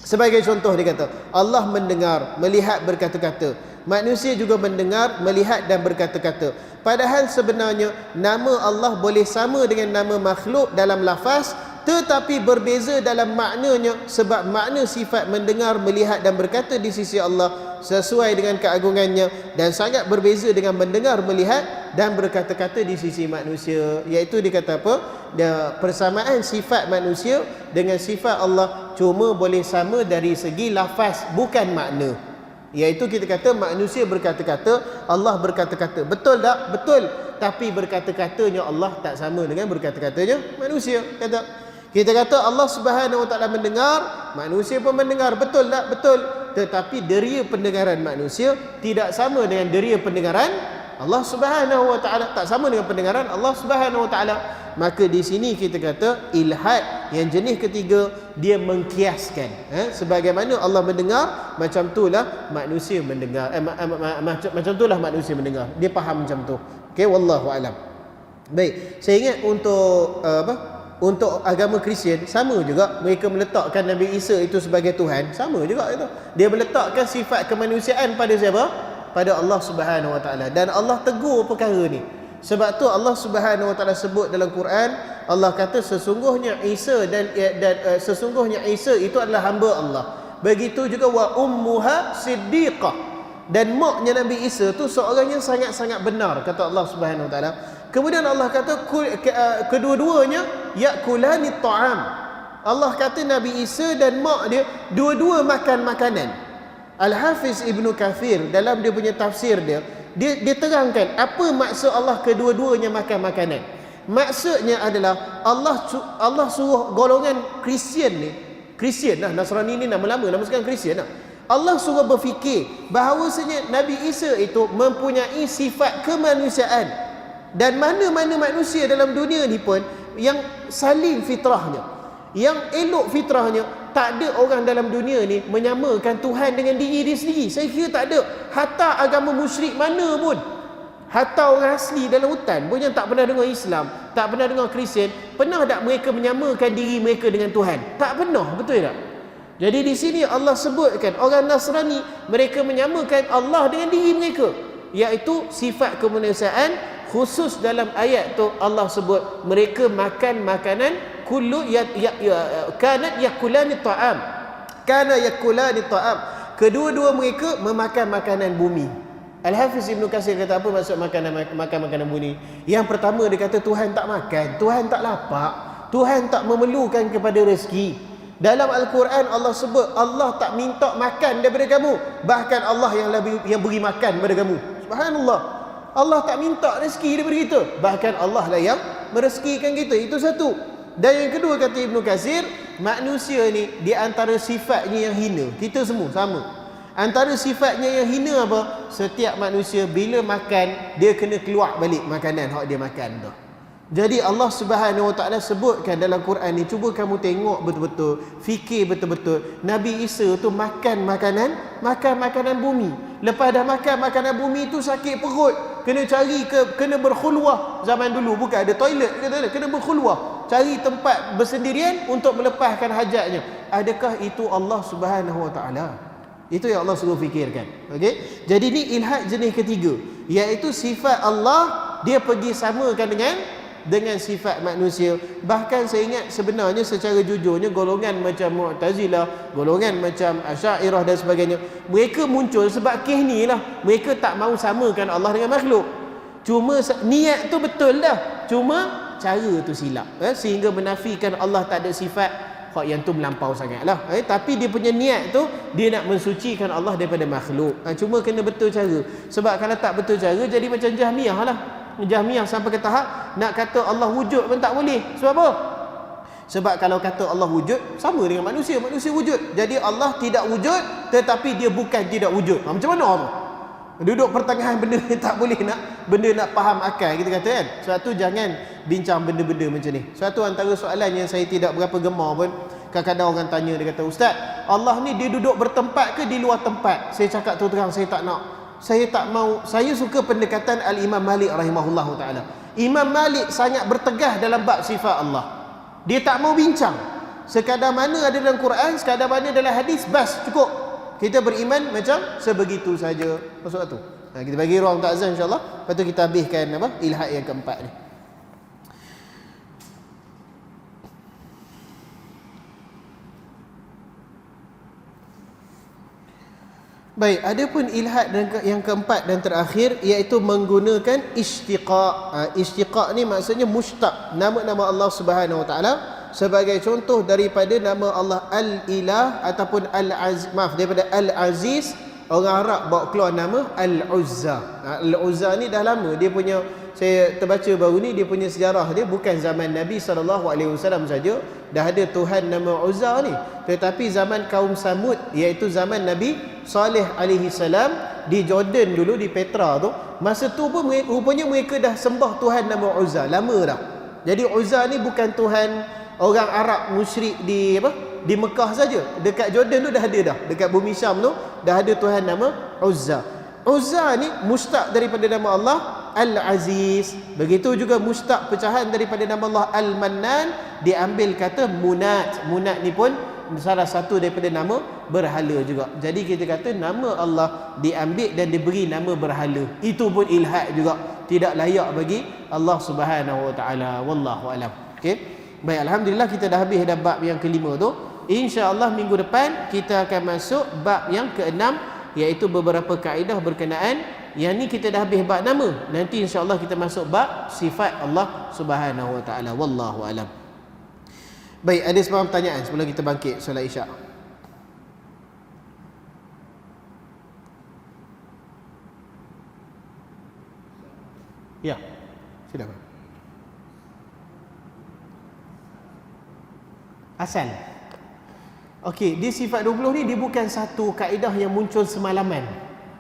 Sebagai contoh dia kata Allah mendengar, melihat, berkata-kata. Manusia juga mendengar, melihat dan berkata-kata. Padahal sebenarnya nama Allah boleh sama dengan nama makhluk dalam lafaz, tetapi berbeza dalam maknanya, sebab makna sifat mendengar, melihat dan berkata di sisi Allah sesuai dengan keagungannya dan sangat berbeza dengan mendengar, melihat dan berkata-kata di sisi manusia. Iaitu dikata apa? Persamaan sifat manusia dengan sifat Allah cuma boleh sama dari segi lafaz, bukan makna. Iaitu kita kata manusia berkata-kata, Allah berkata-kata. Betul tak? Betul. Tapi berkata-katanya Allah tak sama dengan berkata-katanya manusia. Kita kata Allah Subhanahu Wa Taala mendengar, manusia pun mendengar. Betul tak? Betul. Tetapi deria pendengaran manusia tidak sama dengan deria pendengaran Allah Subhanahu Wa Taala. Tak sama dengan pendengaran Allah Subhanahu Wa Taala. Maka di sini kita kata ilhad yang jenis ketiga, dia mengkiaskan. Sebagaimana Allah mendengar, macam itulah manusia mendengar. Macam itulah manusia mendengar. Dia faham macam tu. Okey, wallahu alam. Baik, saya ingat untuk agama Kristian sama juga, mereka meletakkan Nabi Isa itu sebagai Tuhan, sama juga itu. Dia meletakkan sifat kemanusiaan pada siapa? Pada Allah Subhanahu Wa Taala. Dan Allah tegur perkara ni. Sebab tu Allah Subhanahu Wa Taala sebut dalam Quran, Allah kata sesungguhnya Isa dan sesungguhnya Isa itu adalah hamba Allah. Begitu juga wa ummuha siddiqah. Dan maknya Nabi Isa tu seorang yang sangat-sangat benar, kata Allah Subhanahu Wa Taala. Kemudian Allah kata kedua-duanya yakulani ta'am. Allah kata Nabi Isa dan mak dia dua-dua makan makanan. Al-Hafiz Ibnu Kathir dalam dia punya tafsir dia terangkan apa maksud Allah kedua-duanya makan makanan. Maksudnya adalah Allah suruh golongan Kristian lah, Nasrani ni nama sekarang Kristian lah. Allah suruh berfikir bahawasanya Nabi Isa itu mempunyai sifat kemanusiaan. Dan mana-mana manusia dalam dunia ni pun yang saling fitrahnya, yang elok fitrahnya, tak ada orang dalam dunia ni menyamakan Tuhan dengan diri dia sendiri. Saya kira tak ada. Hatta agama musyrik mana pun, hatta orang asli dalam hutan pun yang tak pernah dengar Islam, tak pernah dengar Kristian, pernah tak mereka menyamakan diri mereka dengan Tuhan? Tak pernah, betul tak? Jadi di sini Allah sebutkan orang Nasrani, mereka menyamakan Allah dengan diri mereka, iaitu sifat kemanusiaan. Khusus dalam ayat tu Allah sebut mereka makan makanan kullu kanat yakulani ta'am. Kana yakulani ta'am. Kedua-dua mereka memakan makanan bumi. Al-Hafiz Ibnu Katsir kata apa maksud makan makanan bumi? Yang pertama dia kata Tuhan tak makan, Tuhan tak lapar, Tuhan tak memerlukan kepada rezeki. Dalam Al-Quran Allah sebut Allah tak minta makan daripada kamu, bahkan Allah yang beri makan daripada kamu. Subhanallah. Allah tak minta rezeki daripada kita, bahkan Allah lah yang merezekikan kita. Itu satu. Dan yang kedua kata Ibnu Katsir, manusia ni di antara sifatnya yang hina. Kita semua sama. Antara sifatnya yang hina apa? Setiap manusia bila makan, dia kena keluar balik makanan hak dia makan tu. Jadi Allah Subhanahu Wa Taala sebutkan dalam Quran ni, cuba kamu tengok betul-betul, fikir betul-betul. Nabi Isa tu makan makanan bumi. Lepas dah makan makanan bumi tu sakit perut, kena berkhulwah. Zaman dulu bukan ada toilet, kena berkhulwah, cari tempat bersendirian untuk melepaskan hajatnya. Adakah itu Allah Subhanahu Wa Taala? Itu yang Allah suruh fikirkan. Okey. Jadi ni ilhad jenis ketiga, iaitu sifat Allah dia pergi samakan dengan sifat manusia. Bahkan saya ingat sebenarnya secara jujurnya golongan macam Mu'tazilah, golongan macam Asy'ariyah dan sebagainya, mereka muncul sebab kes ni lah. Mereka tak mahu samakan Allah dengan makhluk. Cuma niat tu betul dah, cuma cara tu silap, sehingga menafikan Allah tak ada sifat. Hak yang tu melampau sangat lah. Tapi dia punya niat tu, dia nak mensucikan Allah daripada makhluk. Cuma kena betul cara. Sebab kalau tak betul cara, jadi macam Jahmiyah lah. Jahmiyah sampai ke tahap nak kata Allah wujud pun tak boleh. Sebab apa? Sebab kalau kata Allah wujud, sama dengan manusia wujud. Jadi Allah tidak wujud, tetapi dia bukan tidak wujud. Macam mana tu? Duduk pertengahan benda yang tak boleh benda nak faham akal, kita kata kan. Sebab tu jangan bincang benda-benda macam ni. Suatu antara soalan yang saya tidak berapa gemar pun, kadang-kadang orang tanya, dia kata, Ustaz, Allah ni dia duduk bertempat ke di luar tempat? Saya cakap terus terang, saya tak nak. Saya tak mau. Saya suka pendekatan Al-Imam Malik rahimahullahu ta'ala. Imam Malik sangat bertegah dalam bab sifat Allah. Dia tak mau bincang. Sekadar mana ada dalam Quran, sekadar mana dalam hadis, bas, cukup. Kita beriman macam sebegitu saja. Maksud tu. Kita bagi ruang untuk azan insya-Allah. Lepas tu kita habiskan ilhad yang keempat ni. Baik, adapun ilhad yang keempat dan terakhir, iaitu menggunakan istiqaq. Istiqaq ni maksudnya mustaq, nama-nama Allah Subhanahu Wa Taala. Sebagai contoh daripada nama Allah Al-Ilah ataupun Al-Aziz, daripada Al-Aziz, orang Arab bawa keluar nama Al-Uzza. Al-Uzza ni dah lama dia punya, saya terbaca baru ni, dia punya sejarah dia bukan zaman Nabi SAW saja dah ada Tuhan nama Uzza ni, tetapi zaman kaum Samud, iaitu zaman Nabi Saleh alaihi salam di Jordan dulu, di Petra tu, masa tu pun rupanya mereka dah sembah Tuhan nama Uzza lama dah. Jadi Uzza ni bukan Tuhan orang Arab musyrik di di Mekah saja. Dekat Jordan tu dah ada dah. Dekat bumi Syam tu dah ada Tuhan nama Uzza. Uzza ni mustaq daripada nama Allah Al-Aziz. Begitu juga mustaq pecahan daripada nama Allah Al-Mannan, diambil kata Munat. Munat ni pun salah satu daripada nama berhala juga. Jadi kita kata nama Allah diambil dan diberi nama berhala. Itu pun ilhad juga. Tidak layak bagi Allah Subhanahu Wa Taala. Wallahu alam. Okey. Baik, alhamdulillah kita dah habis dah bab yang kelima tu. Insya-Allah minggu depan kita akan masuk bab yang keenam, iaitu beberapa kaedah berkenaan. Yang ni kita dah habis bab nama. Nanti insya-Allah kita masuk bab sifat Allah Subhanahu Wa Taala. Wallahu alam. Baik, ada sebarang pertanyaan sebelum kita bangkit solat Isyak? Ya, silakan. Asal. Okey, dia sifat 20 ni dia bukan satu kaedah yang muncul semalaman.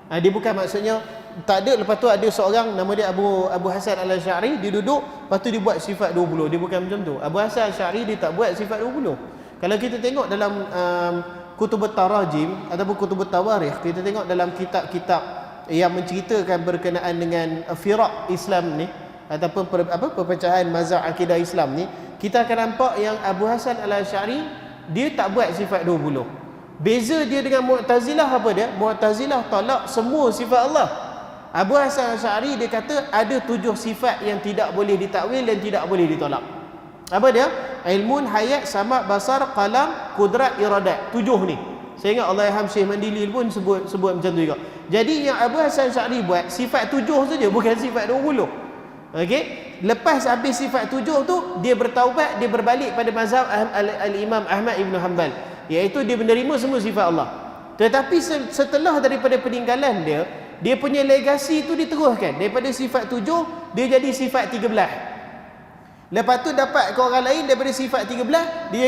Dia bukan maksudnya tak ada, lepas tu ada seorang nama dia Abu Hasan Al-Asy'ari, dia duduk, lepas tu dia buat sifat 20. Dia bukan macam tu. Abu Hasan Al-Asy'ari dia tak buat sifat 20. Kalau kita tengok dalam Kutubut Tarajim ataupun Kutubut Tawarikh, kita tengok dalam kitab-kitab yang menceritakan berkenaan dengan firaq Islam ni ataupun perpecahan mazhab akidah Islam ni, kita akan nampak yang Abu Hasan Al-Asy'ari dia tak buat sifat 20. Beza dia dengan Mu'tazilah apa dia? Mu'tazilah tolak semua sifat Allah. Abu Hasan Al-Asy'ari dia kata ada 7 sifat yang tidak boleh ditakwil dan tidak boleh ditolak. Apa dia? Ilmun, hayat, sama', basar, qalam, kudrat, iradat. 7 ni. Saya ingat Allahyarham Syekh Mandili pun sebut macam tu juga. Jadi yang Abu Hasan Al-Asy'ari buat sifat 7 saja, bukan sifat 20. Okey? Lepas habis sifat 7 tu, dia bertaubat, dia berbalik pada mazhab Al-Imam Ahmad Ibn Hanbal, iaitu dia menerima semua sifat Allah. Tetapi setelah daripada peninggalan dia punya legasi tu diteruskan. Daripada sifat 7 dia jadi sifat 13. Lepas tu dapat ke orang lain daripada sifat 13 dia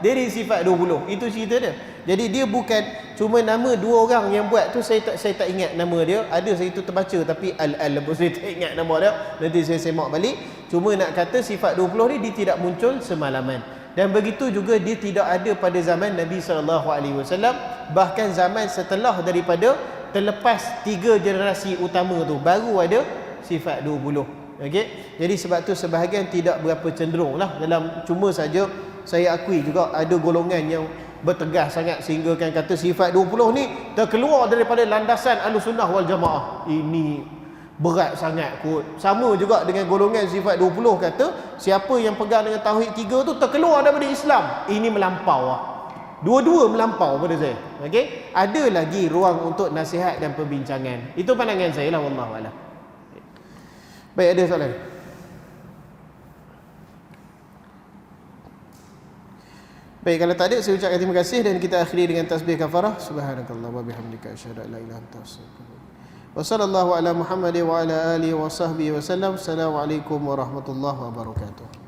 jadi sifat 20. Itu cerita dia. Jadi dia bukan cuma nama 2 orang yang buat tu, saya tak ingat nama dia. Ada saya tu terbaca tapi saya tak ingat nama dia. Nanti saya semak balik. Cuma nak kata sifat 20 ni dia tidak muncul semalaman. Dan begitu juga dia tidak ada pada zaman Nabi SAW. Bahkan zaman setelah daripada terlepas 3 generasi utama tu baru ada sifat 20. Okey. Jadi sebab tu sebahagian tidak berapa cenderung lah dalam, cuma saja saya akui juga ada golongan yang bertegas sangat sehingga kan kata sifat 20 ni terkeluar daripada landasan Ahlussunnah wal Jamaah. Ini berat sangat kot. Sama juga dengan golongan sifat 20 kata siapa yang pegang dengan tauhid 3 tu terkeluar daripada Islam. Ini melampau lah. Dua-dua melampau pada saya. Okey? Ada lagi ruang untuk nasihat dan perbincangan. Itu pandangan saya lah, wallahu a'lam. Baik, ada soalan? Baik, kalau tak ada saya ucapkan terima kasih dan kita akhiri dengan tasbih kafarah. Subhanakallah wa bihamdika asyhadu an la ilaha illa anta astaghfiruka wa sallallahu ala Muhammad wa ala alihi wa sahbihi wa sallam. Assalamualaikum warahmatullahi wabarakatuh.